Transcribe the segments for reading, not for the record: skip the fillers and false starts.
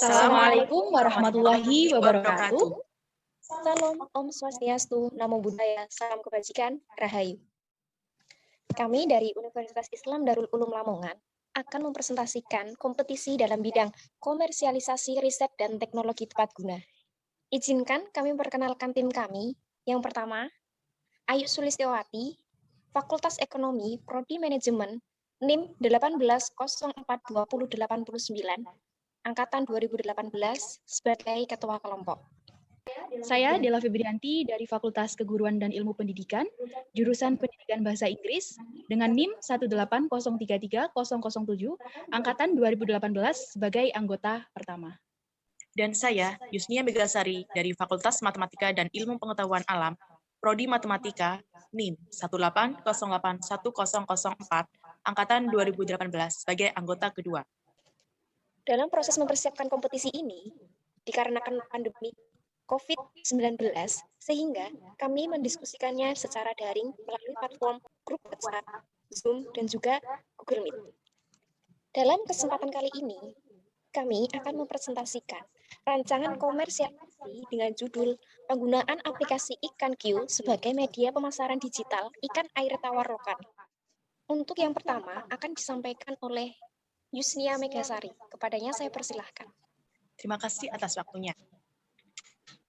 Assalamualaikum warahmatullahi wabarakatuh. Salam Om Swastiastu, Namo Buddhaya, Salam Kebajikan, Rahayu. Kami dari Universitas Islam Darul Ulum Lamongan akan mempresentasikan kompetisi dalam bidang komersialisasi riset dan teknologi tepat guna. Izinkan kami memperkenalkan tim kami. Yang pertama, Ayu Sulistiawati, Fakultas Ekonomi, Prodi Manajemen, NIM 18042089, Angkatan 2018 sebagai Ketua Kelompok. Saya Della Febrianti dari Fakultas Keguruan dan Ilmu Pendidikan, jurusan Pendidikan Bahasa Inggris, dengan NIM 180330007, Angkatan 2018 sebagai anggota pertama. Dan saya, Yusnia Megasari, dari Fakultas Matematika dan Ilmu Pengetahuan Alam, Prodi Matematika, NIM 1808104, Angkatan 2018 sebagai anggota kedua. Dalam proses mempersiapkan kompetisi ini, dikarenakan pandemi COVID-19, sehingga kami mendiskusikannya secara daring melalui platform grup WhatsApp, Zoom, dan juga Google Meet. Dalam kesempatan kali ini, kami akan mempresentasikan rancangan komersialisasi dengan judul Penggunaan Aplikasi IkanQ sebagai Media Pemasaran Digital Ikan Air Tawar Lokal. Untuk yang pertama akan disampaikan oleh Yusnia Megasari. Kepadanya saya persilahkan. Terima kasih atas waktunya.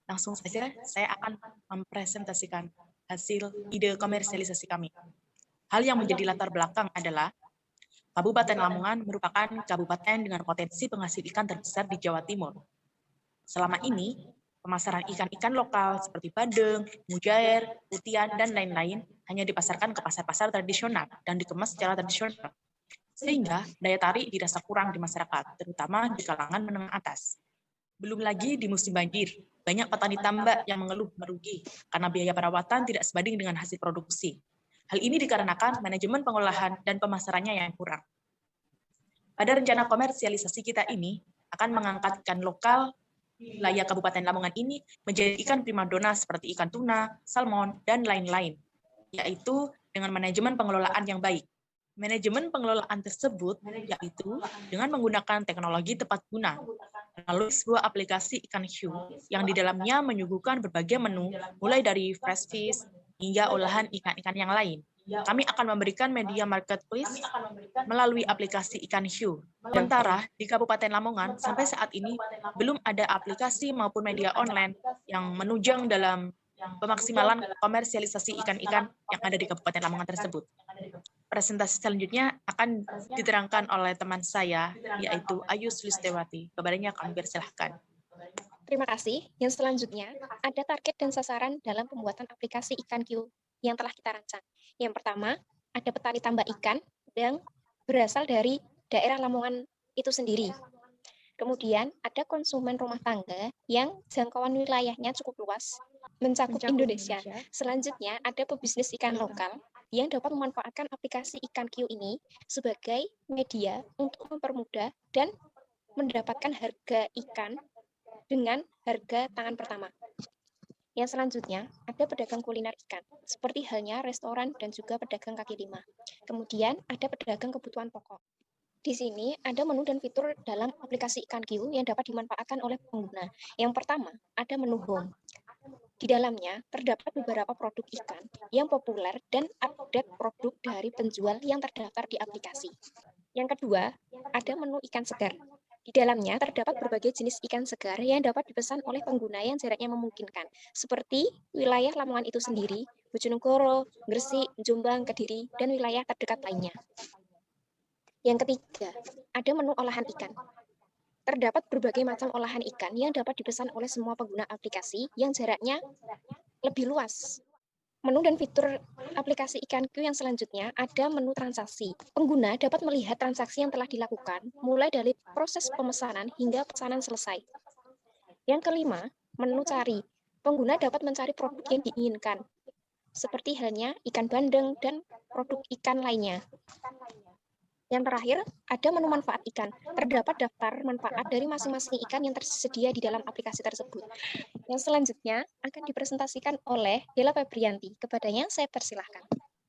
Langsung saja saya akan mempresentasikan hasil ide komersialisasi kami. Hal yang menjadi latar belakang adalah Kabupaten Lamongan merupakan kabupaten dengan potensi penghasil ikan terbesar di Jawa Timur. Selama ini, pemasaran ikan-ikan lokal seperti bandeng, mujair, putian, dan lain-lain hanya dipasarkan ke pasar-pasar tradisional dan dikemas secara tradisional. Sehingga daya tarik dirasa kurang di masyarakat, terutama di kalangan menengah atas. Belum lagi di musim banjir, banyak petani tambak yang mengeluh merugi karena biaya perawatan tidak sebanding dengan hasil produksi. Hal ini dikarenakan manajemen pengolahan dan pemasarannya yang kurang. Pada rencana komersialisasi kita ini akan mengangkat ikan lokal wilayah Kabupaten Lamongan ini menjadi ikan primadona seperti ikan tuna, salmon, dan lain-lain, yaitu dengan manajemen pengelolaan yang baik. Manajemen pengelolaan tersebut yaitu dengan menggunakan teknologi tepat guna melalui sebuah aplikasi IkanQ yang di dalamnya menyuguhkan berbagai menu mulai dari fresh fish hingga olahan ikan-ikan yang lain. Kami akan memberikan media marketplace melalui aplikasi IkanQ. Sementara di Kabupaten Lamongan sampai saat ini belum ada aplikasi maupun media online yang menunjang dalam pemaksimalan komersialisasi ikan-ikan yang ada di Kabupaten Lamongan tersebut. Presentasi selanjutnya akan diterangkan oleh teman saya, yaitu Ayu Sulistiawati. Kepadanya kami persilahkan. Terima kasih. Yang selanjutnya, ada target dan sasaran dalam pembuatan aplikasi IkanQ yang telah kita rancang. Yang pertama, ada petani tambak ikan yang berasal dari daerah Lamongan itu sendiri. Kemudian, ada konsumen rumah tangga yang jangkauan wilayahnya cukup luas, mencakup Indonesia. Selanjutnya, ada pebisnis ikan lokal yang dapat memanfaatkan aplikasi IkanQ ini sebagai media untuk mempermudah dan mendapatkan harga ikan dengan harga tangan pertama. Yang selanjutnya, ada pedagang kuliner ikan, seperti halnya restoran dan juga pedagang kaki lima. Kemudian, ada pedagang kebutuhan pokok. Di sini ada menu dan fitur dalam aplikasi IkanQ yang dapat dimanfaatkan oleh pengguna. Yang pertama, ada menu home. Di dalamnya terdapat beberapa produk ikan yang populer dan update produk dari penjual yang terdaftar di aplikasi. Yang kedua, ada menu ikan segar. Di dalamnya terdapat berbagai jenis ikan segar yang dapat dipesan oleh pengguna yang jaraknya memungkinkan, seperti wilayah Lamongan itu sendiri, Bojonegoro, Gresik, Jombang, Kediri, dan wilayah terdekat lainnya. Yang ketiga, ada menu olahan ikan. Terdapat berbagai macam olahan ikan yang dapat dipesan oleh semua pengguna aplikasi yang jaraknya lebih luas. Menu dan fitur aplikasi IkanQ yang selanjutnya ada menu transaksi. Pengguna dapat melihat transaksi yang telah dilakukan, mulai dari proses pemesanan hingga pesanan selesai. Yang kelima, menu cari. Pengguna dapat mencari produk yang diinginkan, seperti halnya ikan bandeng dan produk ikan lainnya. Yang terakhir, ada menu manfaat ikan. Terdapat daftar manfaat dari masing-masing ikan yang tersedia di dalam aplikasi tersebut. Yang selanjutnya akan dipresentasikan oleh Della Febrianti. Kepadanya saya persilahkan.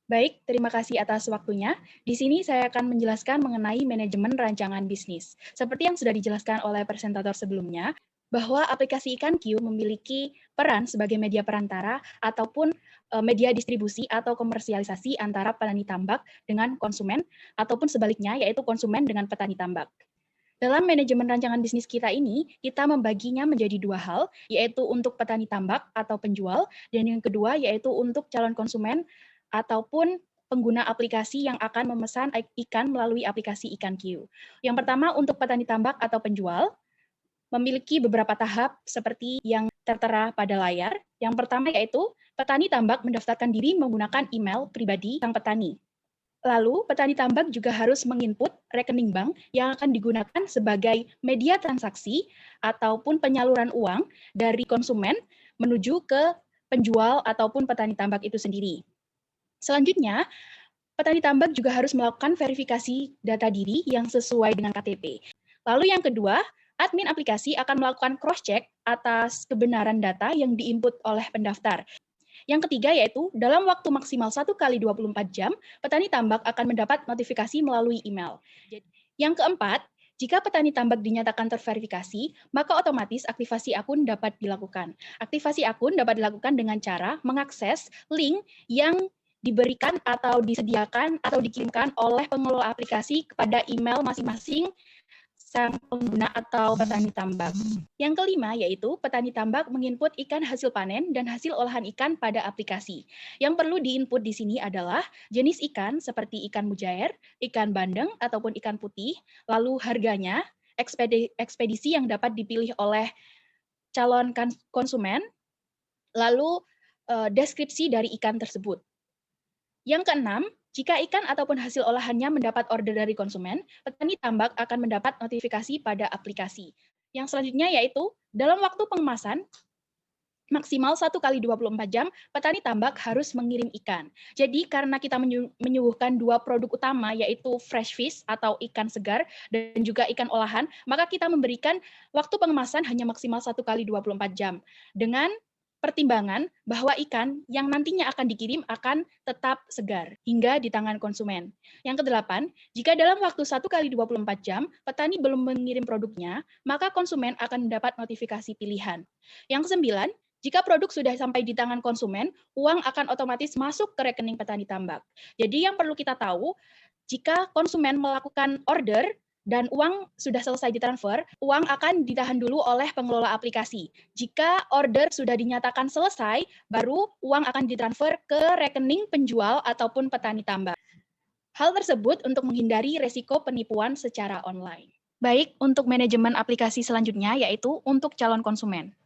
Baik, terima kasih atas waktunya. Di sini saya akan menjelaskan mengenai manajemen rancangan bisnis. Seperti yang sudah dijelaskan oleh presentator sebelumnya, bahwa aplikasi IkanQ memiliki peran sebagai media perantara ataupun media distribusi atau komersialisasi antara petani tambak dengan konsumen, ataupun sebaliknya, yaitu konsumen dengan petani tambak. Dalam manajemen rancangan bisnis kita ini, kita membaginya menjadi dua hal, yaitu untuk petani tambak atau penjual, dan yang kedua yaitu untuk calon konsumen ataupun pengguna aplikasi yang akan memesan ikan melalui aplikasi IkanQ. Yang pertama untuk petani tambak atau penjual, memiliki beberapa tahap seperti yang tertera pada layar. Yang pertama yaitu petani tambak mendaftarkan diri menggunakan email pribadi sang petani. Lalu, petani tambak juga harus menginput rekening bank yang akan digunakan sebagai media transaksi ataupun penyaluran uang dari konsumen menuju ke penjual ataupun petani tambak itu sendiri. Selanjutnya, petani tambak juga harus melakukan verifikasi data diri yang sesuai dengan KTP. Lalu yang kedua, admin aplikasi akan melakukan cross-check atas kebenaran data yang diinput oleh pendaftar. Yang ketiga yaitu dalam waktu maksimal 1 kali 24 jam, petani tambak akan mendapat notifikasi melalui email. Yang keempat, jika petani tambak dinyatakan terverifikasi, maka otomatis aktivasi akun dapat dilakukan. Aktivasi akun dapat dilakukan dengan cara mengakses link yang diberikan atau disediakan atau dikirimkan oleh pengelola aplikasi kepada email masing-masing sang pengguna atau petani tambak. Yang kelima yaitu petani tambak menginput ikan hasil panen dan hasil olahan ikan pada aplikasi. Yang perlu diinput di sini adalah jenis ikan seperti ikan mujair, ikan bandeng ataupun ikan putih, lalu harganya, ekspedisi yang dapat dipilih oleh calon konsumen, lalu deskripsi dari ikan tersebut. Yang keenam, jika ikan ataupun hasil olahannya mendapat order dari konsumen, petani tambak akan mendapat notifikasi pada aplikasi. Yang selanjutnya yaitu, dalam waktu pengemasan, maksimal 1 kali 24 jam, petani tambak harus mengirim ikan. Jadi karena kita menyuguhkan dua produk utama, yaitu fresh fish atau ikan segar, dan juga ikan olahan, maka kita memberikan waktu pengemasan hanya maksimal 1 kali 24 jam. Dengan pertimbangan bahwa ikan yang nantinya akan dikirim akan tetap segar hingga di tangan konsumen. Yang kedelapan, jika dalam waktu 1 kali 24 jam petani belum mengirim produknya, maka konsumen akan mendapat notifikasi pilihan. Yang kesembilan, jika produk sudah sampai di tangan konsumen, uang akan otomatis masuk ke rekening petani tambak. Jadi yang perlu kita tahu, jika konsumen melakukan order dan uang sudah selesai ditransfer, uang akan ditahan dulu oleh pengelola aplikasi. Jika order sudah dinyatakan selesai, baru uang akan ditransfer ke rekening penjual ataupun petani tambak. Hal tersebut untuk menghindari resiko penipuan secara online. Baik, untuk manajemen aplikasi selanjutnya yaitu untuk calon konsumen.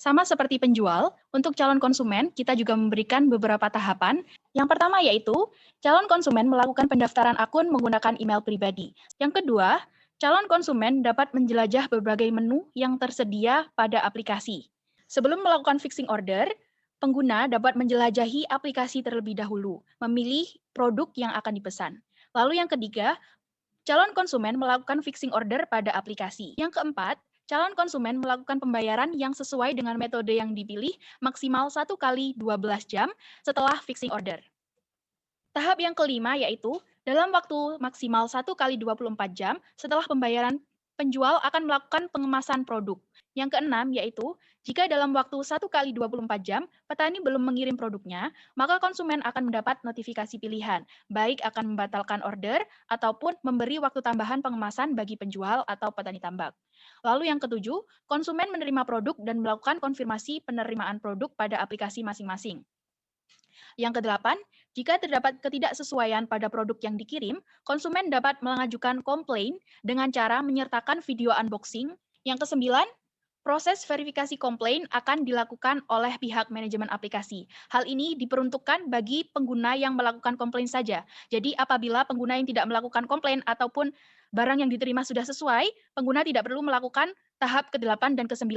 Sama seperti penjual, untuk calon konsumen kita juga memberikan beberapa tahapan. Yang pertama yaitu, calon konsumen melakukan pendaftaran akun menggunakan email pribadi. Yang kedua, calon konsumen dapat menjelajah berbagai menu yang tersedia pada aplikasi. Sebelum melakukan fixing order, pengguna dapat menjelajahi aplikasi terlebih dahulu, memilih produk yang akan dipesan. Lalu yang ketiga, calon konsumen melakukan fixing order pada aplikasi. Yang keempat, calon konsumen melakukan pembayaran yang sesuai dengan metode yang dipilih maksimal 1 kali 12 jam setelah fixing order. Tahap yang kelima yaitu dalam waktu maksimal 1 kali 24 jam setelah pembayaran, penjual akan melakukan pengemasan produk. Yang keenam yaitu jika dalam waktu 1 kali 24 jam petani belum mengirim produknya, maka konsumen akan mendapat notifikasi pilihan, baik akan membatalkan order ataupun memberi waktu tambahan pengemasan bagi penjual atau petani tambak. Lalu yang ketujuh, konsumen menerima produk dan melakukan konfirmasi penerimaan produk pada aplikasi masing-masing. Yang kedelapan, jika terdapat ketidaksesuaian pada produk yang dikirim, konsumen dapat mengajukan komplain dengan cara menyertakan video unboxing. Yang kesembilan, proses verifikasi komplain akan dilakukan oleh pihak manajemen aplikasi. Hal ini diperuntukkan bagi pengguna yang melakukan komplain saja. Jadi apabila pengguna yang tidak melakukan komplain ataupun barang yang diterima sudah sesuai, pengguna tidak perlu melakukan tahap ke-8 dan ke-9.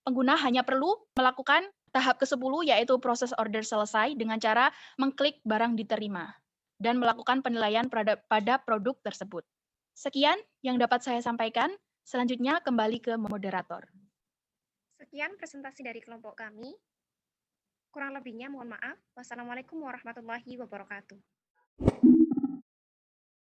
Pengguna hanya perlu melakukan tahap ke-10 yaitu proses order selesai dengan cara mengklik barang diterima dan melakukan penilaian pada produk tersebut. Sekian yang dapat saya sampaikan. Selanjutnya kembali ke moderator. Sekian presentasi dari kelompok kami. Kurang lebihnya mohon maaf. Wassalamualaikum warahmatullahi wabarakatuh.